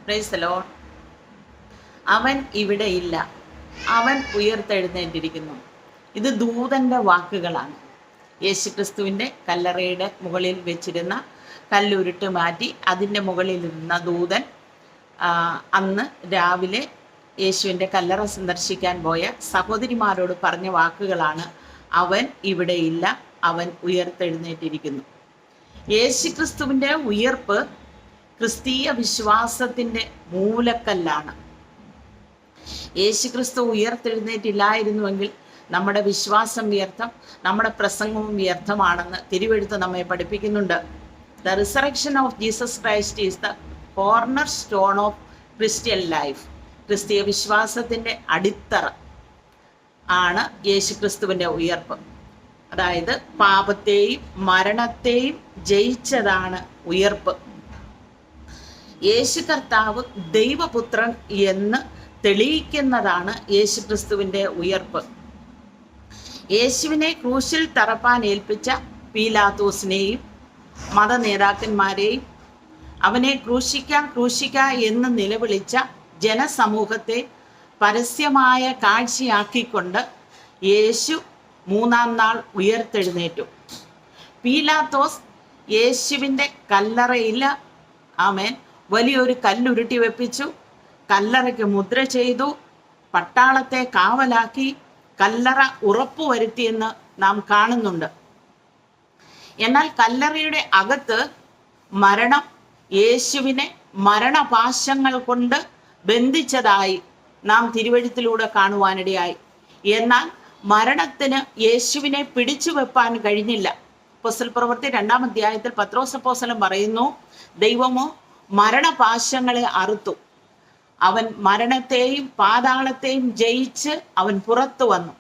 Praise the Lord. അവൻ ഇവിടെ ഇല്ല, അവൻ ഉയർത്തെഴുന്നേറ്റിരിക്കുന്നു. ഇത് ദൂതൻ്റെ വാക്കുകളാണ്. യേശുക്രിസ്തുവിൻ്റെ കല്ലറയുടെ മുകളിൽ വെച്ചിരുന്ന കല്ലുരുട്ട് മാറ്റി അതിൻ്റെ മുകളിലിരുന്ന ദൂതൻ അന്ന് രാവിലെ യേശുവിൻ്റെ കല്ലറ സന്ദർശിക്കാൻ പോയ സഹോദരിമാരോട് പറഞ്ഞ വാക്കുകളാണ്, അവൻ ഇവിടെ ഇല്ല, അവൻ ഉയർത്തെഴുന്നേറ്റിരിക്കുന്നു. യേശുക്രിസ്തുവിൻ്റെ ഉയർപ്പ് ക്രിസ്തീയ വിശ്വാസത്തിൻ്റെ മൂലക്കല്ലാണ്. യേശുക്രിസ്തു ഉയർത്തെഴുന്നേറ്റില്ലായിരുന്നുവെങ്കിൽ നമ്മുടെ വിശ്വാസം വ്യർത്ഥം, നമ്മുടെ പ്രസംഗവും വ്യർത്ഥമാണെന്ന് തിരുവെഴുത്ത് നമ്മെ പഠിപ്പിക്കുന്നുണ്ട്. The resurrection of Jesus Christ is the corner stone of Christian life. ക്രിസ്തീയ വിശ്വാസത്തിൻ്റെ അടിത്തറ ആണ് യേശുക്രിസ്തുവിൻ്റെ ഉയർപ്പ്. അതായത് പാപത്തെയും മരണത്തെയും ജയിച്ചതാണ് ഉയർപ്പ്. യേശു കർത്താവ് ദൈവപുത്രൻ എന്ന് തെളിയിക്കുന്നതാണ് യേശുക്രിസ്തുവിൻ്റെ ഉയർപ്പ്. യേശുവിനെ ക്രൂശിൽ തറപ്പാൻ ഏൽപ്പിച്ച പീലാത്തോസിനെയും മത നേതാക്കന്മാരെയും അവനെ ക്രൂശിക്ക എന്ന് നിലവിളിച്ച ജനസമൂഹത്തെ പരസ്യമായ കാഴ്ചയാക്കിക്കൊണ്ട് യേശു മൂന്നാം നാൾ ഉയർത്തെഴുന്നേറ്റു. പീലാത്തോസ് യേശുവിൻ്റെ കല്ലറയിൽ വലിയൊരു കല്ലുരുട്ടി വെപ്പിച്ചു, കല്ലറയ്ക്ക് മുദ്ര ചെയ്തു, പട്ടാളത്തെ കാവലാക്കി കല്ലറ ഉറപ്പുവരുത്തിയെന്ന് നാം കാണുന്നുണ്ട്. എന്നാൽ കല്ലറയുടെ അകത്ത് മരണം യേശുവിനെ മരണപാശങ്ങൾ കൊണ്ട് ബന്ധിച്ചതായി നാം തിരുവെഴുത്തിലൂടെ കാണുവാനിടയായി. എന്നാൽ മരണത്തിന് യേശുവിനെ പിടിച്ചു വെപ്പാൻ കഴിഞ്ഞില്ല. അപ്പോസ്തല പ്രവൃത്തി 2-ാം അധ്യായത്തിൽ പത്രോസ് അപ്പോസ്തലൻ പറയുന്നു, ദൈവമോ മരണപാശങ്ങളെ അറുത്തു, അവൻ മരണത്തെയും പാതാളത്തെയും ജയിച്ച് അവൻ പുറത്തു വന്നു.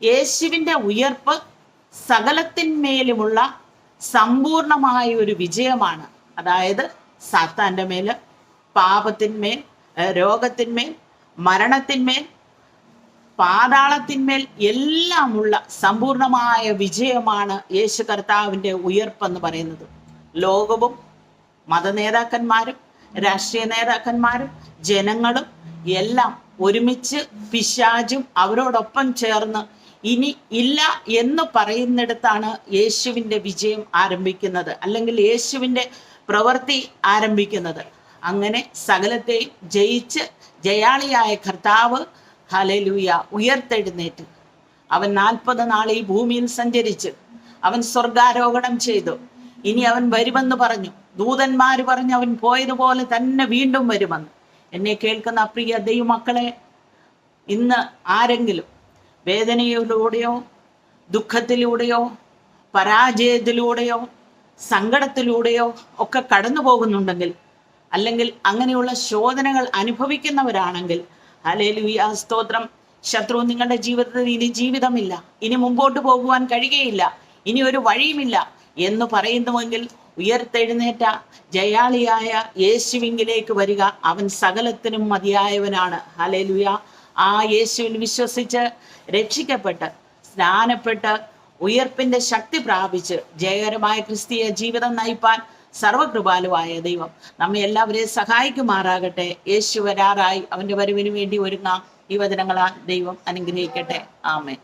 യേശുവിൻ്റെ ഉയർപ്പ് സകലത്തിന്മേലുമുള്ള സമ്പൂർണമായ ഒരു വിജയമാണ്. അതായത് സാത്താൻ്റെ മേൽ, പാപത്തിന്മേൽ, രോഗത്തിന്മേൽ, മരണത്തിന്മേൽ, പാതാളത്തിന്മേൽ എല്ലാമുള്ള സമ്പൂർണമായ വിജയമാണ് യേശു കർത്താവിൻ്റെ ഉയർപ്പെന്ന് പറയുന്നത്. ലോകവും മതനേതാക്കന്മാരും രാഷ്ട്രീയ നേതാക്കന്മാരും ജനങ്ങളും എല്ലാം ഒരുമിച്ച് പിശാചും അവരോടൊപ്പം ചേർന്ന് ഇനി ഇല്ല എന്ന് പറയുന്നിടത്താണ് യേശുവിൻ്റെ വിജയം ആരംഭിക്കുന്നത്, അല്ലെങ്കിൽ യേശുവിൻ്റെ പ്രവൃത്തി ആരംഭിക്കുന്നത്. അങ്ങനെ സകലത്തെയും ജയിച്ച് ജയാളിയായ കർത്താവ് ഹല്ലേലൂയ ഉയർത്തെഴുന്നേറ്റ് അവൻ 40 നാൾ ഈ ഭൂമിയിൽ സഞ്ചരിച്ച് അവൻ സ്വർഗാരോഹണം ചെയ്തു. ഇനി അവൻ വരുമെന്ന് പറഞ്ഞു. ദൂതന്മാർ പറഞ്ഞു അവൻ പോയതുപോലെ തന്നെ വീണ്ടും വരുമെന്ന്. എന്നെ കേൾക്കുന്ന പ്രിയ ദൈവമക്കളെ, ഇന്ന് ആരെങ്കിലും വേദനയിലൂടെയോ ദുഃഖത്തിലൂടെയോ പരാജയത്തിലൂടെയോ സങ്കടത്തിലൂടെയോ ഒക്കെ കടന്നു പോകുന്നുണ്ടെങ്കിൽ, അല്ലെങ്കിൽ അങ്ങനെയുള്ള ശോധനകൾ അനുഭവിക്കുന്നവരാണെങ്കിൽ, ഹല്ലേലൂയ സ്തോത്രം, ശത്രു നിങ്ങളുടെ ജീവിതത്തിൽ ഇനി ജീവിതമില്ല, ഇനി മുമ്പോട്ട് പോകുവാൻ കഴിയുകയില്ല, ഇനി ഒരു വഴിയുമില്ല എന്ന് പറയുന്നുവെങ്കിൽ ഉയർത്തെഴുന്നേറ്റ ജയാളിയായ യേശുവിങ്കിലേക്ക് വരിക. അവൻ സകലത്തിനും മതിയായവനാണ്. ഹല്ലേലൂയ. ആ യേശുവിൽ വിശ്വസിച്ച് രക്ഷിക്കപ്പെട്ട് സ്നാനപ്പെട്ട് ഉയർപ്പിന്റെ ശക്തി പ്രാപിച്ച് ജയകരമായ ക്രിസ്തീയ ജീവിതം നയിപ്പാൻ സർവകൃപാലുവായ ദൈവം നമ്മെ എല്ലാവരെയും സഹായിക്കുമാറാകട്ടെ. യേശു വരാറായി, അവൻ്റെ വരവിന് വേണ്ടി ഒരുങ്ങാം. ഈ വചനങ്ങളാൽ ദൈവം അനുഗ്രഹിക്കട്ടെ. ആമേൻ.